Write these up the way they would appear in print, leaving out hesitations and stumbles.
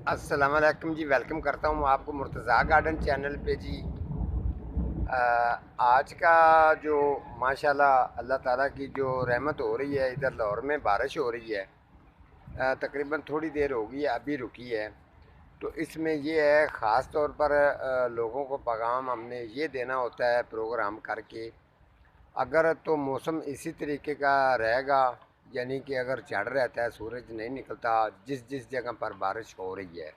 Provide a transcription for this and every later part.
अस्सलाम वालेकुम जी। वेलकम करता हूँ आपको मुर्तज़ा गार्डन चैनल पे जी। आज का जो माशाल्लाह अल्लाह ताला की जो रहमत हो रही है, इधर लाहौर में बारिश हो रही है। तकरीबन थोड़ी देर हो गई है, अभी रुकी है। तो इसमें ये है ख़ास तौर पर लोगों को पैगाम हमने ये देना होता है प्रोग्राम करके। अगर तो मौसम इसी तरीके का रहेगा, यानी कि अगर चढ़ रहता है, सूरज नहीं निकलता, जिस जिस जगह पर बारिश हो रही है,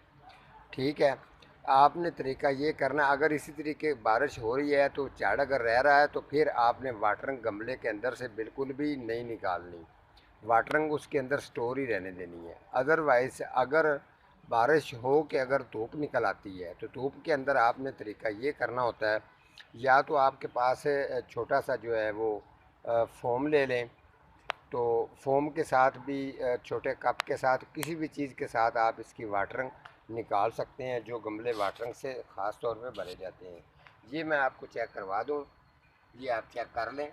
ठीक है, आपने तरीका ये करना, अगर इसी तरीके बारिश हो रही है तो झाड़ अगर रह रहा है तो फिर आपने वाटरिंग गमले के अंदर से बिल्कुल भी नहीं निकालनी। वाटरिंग उसके अंदर स्टोर ही रहने देनी है। अदरवाइज अगर बारिश हो के अगर धूप निकल आती है तो धूप के अंदर आपने तरीका ये करना होता है, या तो आपके पास छोटा सा जो है वो फोम ले लें। तो फोम के साथ भी छोटे कप के साथ किसी भी चीज़ के साथ आप इसकी वाटरिंग निकाल सकते हैं, जो गमले वाटरिंग से ख़ास तौर पे भरे जाते हैं। ये मैं आपको चेक करवा दूँ, ये आप चेक कर लें।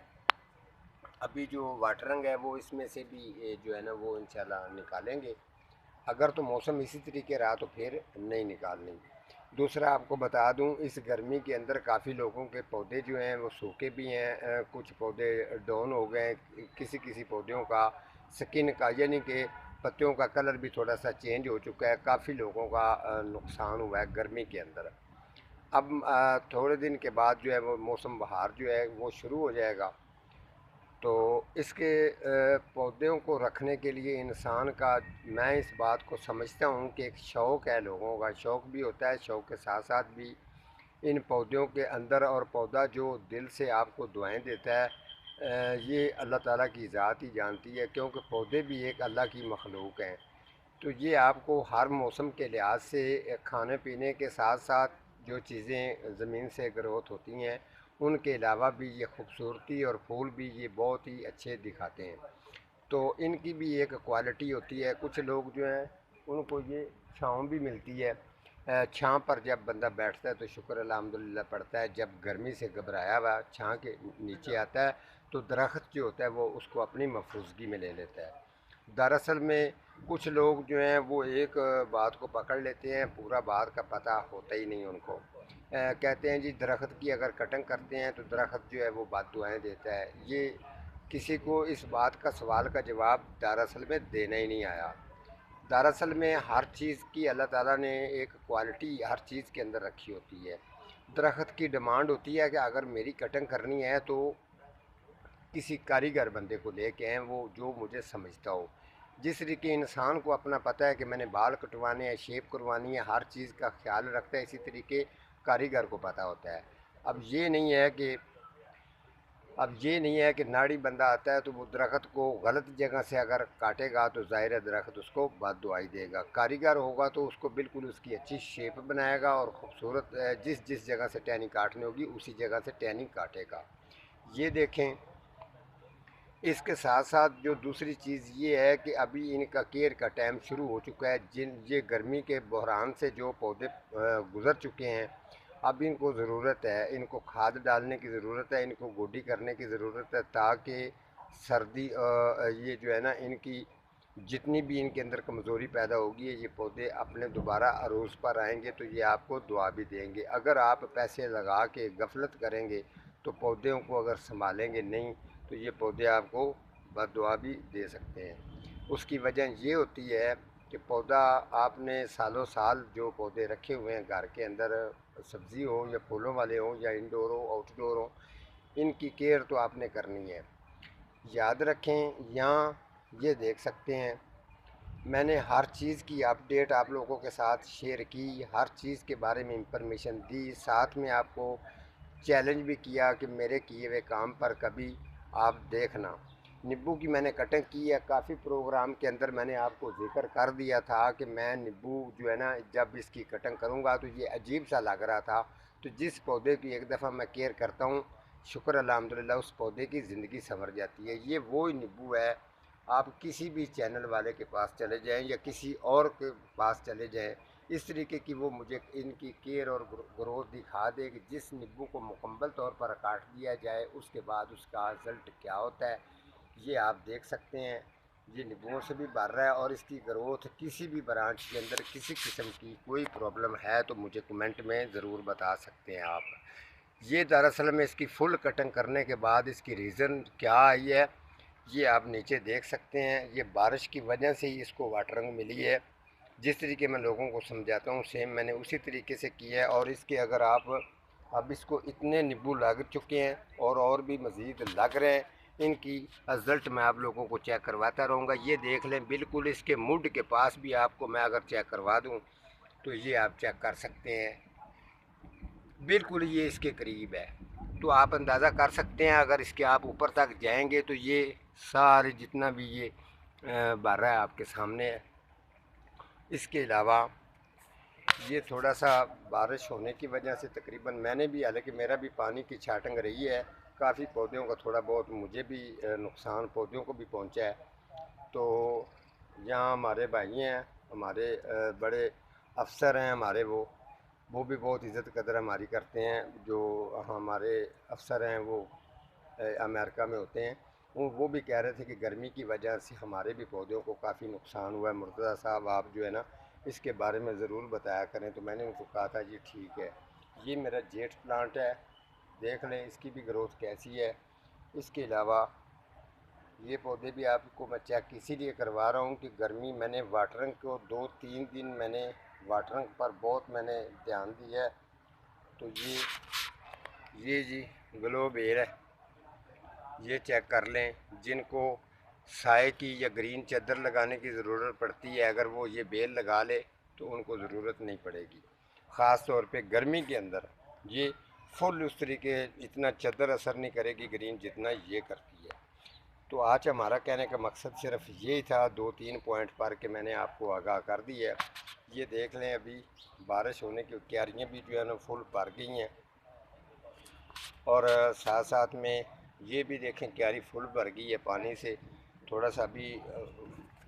अभी जो वाटरिंग है वो इसमें से भी जो है ना वो इंशाल्लाह निकालेंगे। अगर तो मौसम इसी तरीके रहा तो फिर नहीं निकालनी। दूसरा आपको बता दूं, इस गर्मी के अंदर काफ़ी लोगों के पौधे जो हैं वो सूखे भी हैं, कुछ पौधे डाउन हो गए हैं, किसी किसी पौधों का स्किन का यानी कि पत्तियों का कलर भी थोड़ा सा चेंज हो चुका है। काफ़ी लोगों का नुकसान हुआ है गर्मी के अंदर। अब थोड़े दिन के बाद जो है वो मौसम बहार जो है वो शुरू हो जाएगा। तो इसके पौधों को रखने के लिए इंसान का, मैं इस बात को समझता हूँ कि एक शौक़ है, लोगों का शौक़ भी होता है। शौक़ के साथ साथ भी इन पौधों के अंदर, और पौधा जो दिल से आपको दुआएं देता है, ये अल्लाह ताला की ज़ात ही जानती है, क्योंकि पौधे भी एक अल्लाह की मखलूक हैं। तो ये आपको हर मौसम के लिहाज से खाने पीने के साथ साथ जो चीज़ें ज़मीन से ग्रोथ होती हैं, उनके अलावा भी ये खूबसूरती और फूल भी ये बहुत ही अच्छे दिखाते हैं। तो इनकी भी एक क्वालिटी होती है। कुछ लोग जो हैं उनको ये छाँव भी मिलती है। छाँव पर जब बंदा बैठता है तो शुक्र अल्हम्दुलिल्लाह पड़ता है। जब गर्मी से घबराया हुआ छाँव के नीचे आता है तो दरख्त जो होता है वो उसको अपनी महफूजगी में ले लेता है। दरअसल में कुछ लोग जो हैं वो एक बात को पकड़ लेते हैं, पूरा बात का पता होता ही नहीं उनको। कहते हैं जी दरख्त की अगर कटिंग करते हैं तो दरख्त जो है वो बद्दुआएं देता है। ये किसी को इस बात का सवाल का जवाब दरअसल में देना ही नहीं आया। दरअसल में हर चीज़ की अल्लाह ताला ने एक क्वालिटी हर चीज़ के अंदर रखी होती है। दरख्त की डिमांड होती है कि अगर मेरी कटिंग करनी है तो किसी कारीगर बंदे को लेके आएँ, वो जो मुझे समझता हो। जिस तरीके इंसान को अपना पता है कि मैंने बाल कटवाने हैं, शेप करवानी है, हर चीज़ का ख्याल रखता है, इसी तरीके कारीगर को पता होता है। अब ये नहीं है कि अब ये नहीं है कि नाड़ी बंदा आता है तो वो दरख्त को गलत जगह से अगर काटेगा तो ज़ाहिर है दरख्त उसको बद्दुआई देगा। कारीगर होगा तो उसको बिल्कुल उसकी अच्छी शेप बनाएगा और ख़ूबसूरत जिस जिस जगह से टहनी काटनी होगी उसी जगह से टहनी काटेगा। ये देखें। इसके साथ साथ जो दूसरी चीज़ ये है कि अभी इनका केयर का टाइम शुरू हो चुका है। जिन ये गर्मी के बहरान से जो पौधे गुज़र चुके हैं, अब इनको ज़रूरत है, इनको खाद डालने की ज़रूरत है, इनको गोडी करने की ज़रूरत है, ताकि सर्दी ये जो है ना इनकी जितनी भी इनके अंदर कमज़ोरी पैदा होगी, ये पौधे अपने दोबारा अरूज पर आएंगे तो ये आपको दुआ भी देंगे। अगर आप पैसे लगा के गफलत करेंगे तो पौधों को अगर संभालेंगे नहीं तो ये पौधे आपको बद्दुआ भी दे सकते हैं। उसकी वजह ये होती है कि पौधा आपने सालों साल जो पौधे रखे हुए हैं घर के अंदर, सब्ज़ी हो या फूलों वाले हों या इंडोर हो आउटडोर हो, इनकी केयर तो आपने करनी है। याद रखें, यहाँ ये देख सकते हैं मैंने हर चीज़ की अपडेट आप लोगों के साथ शेयर की, हर चीज़ के बारे में इंफॉर्मेशन दी, साथ में आपको चैलेंज भी किया कि मेरे किए हुए काम पर कभी आप देखना। नींबू की मैंने कटिंग की है, काफ़ी प्रोग्राम के अंदर मैंने आपको जिक्र कर दिया था कि मैं नींबू जो है ना जब इसकी कटिंग करूँगा तो ये अजीब सा लग रहा था। तो जिस पौधे की एक दफ़ा मैं केयर करता हूँ, शुक्र अल्हम्दुलिल्लाह उस पौधे की ज़िंदगी संवर जाती है। ये वो ही नींबू है। आप किसी भी चैनल वाले के पास चले जाएं या किसी और के पास चले जाएं, इस तरीके की वो मुझे इनकी केयर और ग्रोथ दिखा दे कि जिस नींबू को मुकम्मल तौर पर काट दिया जाए उसके बाद उसका रिज़ल्ट क्या होता है, ये आप देख सकते हैं। یہ نیبوؤں سے بھی بھر رہا ہے، اور اس کی گروتھ کسی بھی برانچ کے اندر کسی قسم کی کوئی پرابلم ہے تو مجھے کمنٹ میں ضرور بتا سکتے ہیں آپ۔ یہ دراصل میں اس کی فل کٹنگ کرنے کے بعد اس کی ریزن کیا آئی ہے یہ آپ نیچے دیکھ سکتے ہیں۔ یہ بارش کی وجہ سے ہی اس کو واٹرنگ ملی ہے۔ جس طریقے میں لوگوں کو سمجھاتا ہوں سیم میں نے اسی طریقے سے کیا ہے، اور اس کے اگر آپ اب اس کو اتنے نیبو لگ چکے ہیں اور بھی مزید لگ رہے ہیں، ان کی رزلٹ میں آپ لوگوں کو چیک کرواتا رہوں گا۔ یہ دیکھ لیں بالکل اس کے مڈ کے پاس بھی آپ کو میں اگر چیک کروا دوں تو یہ آپ چیک کر سکتے ہیں، بالکل یہ اس کے قریب ہے۔ تو آپ اندازہ کر سکتے ہیں اگر اس کے آپ اوپر تک جائیں گے تو یہ سارے جتنا بھی یہ بھر رہا ہے آپ کے سامنے ہے۔ اس کے علاوہ یہ تھوڑا سا بارش ہونے کی وجہ سے تقریباً میں نے بھی، حالانکہ میرا بھی پانی کی چھاٹنگ رہی ہے، کافی پودوں کا تھوڑا بہت مجھے بھی نقصان پودوں کو بھی پہنچا ہے۔ تو یہاں ہمارے بھائی ہیں، ہمارے بڑے افسر ہیں ہمارے، وہ بھی بہت عزت قدر ہماری کرتے ہیں۔ جو ہمارے افسر ہیں وہ امریکہ میں ہوتے ہیں، وہ بھی کہہ رہے تھے کہ گرمی کی وجہ سے ہمارے بھی پودوں کو کافی نقصان ہوا ہے، مرتضیٰ صاحب آپ جو ہے نا اس کے بارے میں ضرور بتایا کریں۔ تو میں نے ان کو کہا تھا جی ٹھیک ہے۔ یہ میرا جیٹ پلانٹ ہے، دیکھ لیں اس کی بھی گروتھ کیسی ہے۔ اس کے علاوہ یہ پودے بھی آپ کو میں چیک اسی لیے کروا رہا ہوں کہ گرمی میں نے واٹرنگ کو 2-3 دن میں نے واٹرنگ پر بہت میں نے دھیان دیا ہے۔ تو یہ جی گلو بیل ہے، یہ چیک کر لیں۔ جن کو سائے کی یا گرین چادر لگانے کی ضرورت پڑتی ہے، اگر وہ یہ بیل لگا لے تو ان کو ضرورت نہیں پڑے گی، خاص طور پہ گرمی کے اندر یہ فل اس طریقے اتنا چادر اثر نہیں کرے گی گرین جتنا یہ کرتی ہے۔ تو آج ہمارا کہنے کا مقصد صرف یہی تھا، 2-3 پوائنٹ پر کہ میں نے آپ کو آگاہ کر دی ہے۔ یہ دیکھ لیں ابھی بارش ہونے کی کیاریاں بھی جو ہے نا فل بھر گئی ہیں، اور ساتھ ساتھ میں یہ بھی دیکھیں کیاری فل بھر گئی ہے پانی سے۔ تھوڑا سا بھی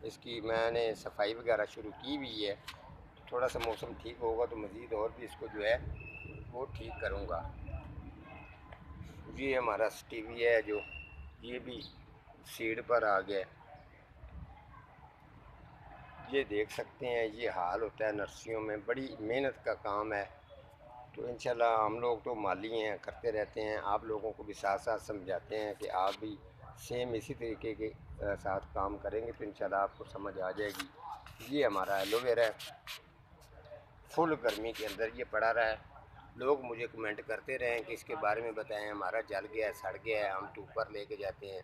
اس کی میں نے صفائی وغیرہ شروع کی ہوئی ہے، تھوڑا سا موسم ٹھیک ہوگا تو مزید اور بھی اس کو جو ہے وہ ٹھیک کروں گا۔ یہ ہمارا سٹیوی ہے جو یہ بھی سیڈ پر آ گیا، یہ دیکھ سکتے ہیں۔ یہ حال ہوتا ہے نرسریوں میں، بڑی محنت کا کام ہے۔ تو انشاءاللہ ہم لوگ تو مالی ہیں، کرتے رہتے ہیں، آپ لوگوں کو بھی ساتھ ساتھ سمجھاتے ہیں کہ آپ بھی سیم اسی طریقے کے ساتھ کام کریں گے تو انشاءاللہ آپ کو سمجھ آ جائے گی۔ یہ ہمارا ایلو ویرا ہے، فل گرمی کے اندر یہ پڑا رہا ہے۔ لوگ مجھے کمنٹ کرتے رہے ہیں کہ اس کے بارے میں بتائیں، ہمارا جل گیا ہے، سڑ گیا ہے، ہم تو اوپر لے کے جاتے ہیں۔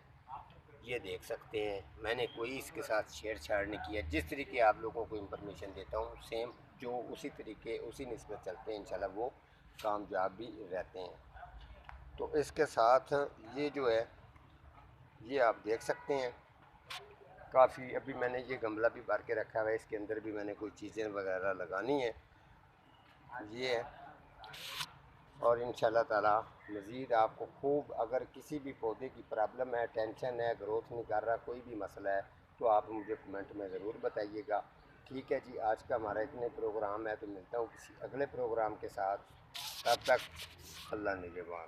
یہ دیکھ سکتے ہیں، میں نے کوئی اس کے ساتھ چھیڑ چھاڑ نہیں کیا، جس طریقے آپ لوگوں کو انفارمیشن دیتا ہوں سیم جو اسی طریقے اسی نسبت چلتے ہیں، انشاءاللہ وہ کامیاب بھی رہتے ہیں۔ تو اس کے ساتھ یہ جو ہے یہ آپ دیکھ سکتے ہیں کافی، ابھی میں نے یہ گملہ بھی بھر کے رکھا ہوا ہے، اس کے اندر بھی میں نے کوئی چیزیں وغیرہ لگانی ہیں، یہ ہے۔ اور انشاءاللہ تعالی مزید آپ کو خوب، اگر کسی بھی پودے کی پرابلم ہے، ٹینشن ہے، گروتھ نہیں کر رہا، کوئی بھی مسئلہ ہے تو آپ مجھے کمنٹ میں ضرور بتائیے گا۔ ٹھیک ہے جی، آج کا ہمارا اتنے پروگرام ہے، تو ملتا ہوں کسی اگلے پروگرام کے ساتھ، تب تک اللہ نگہبان۔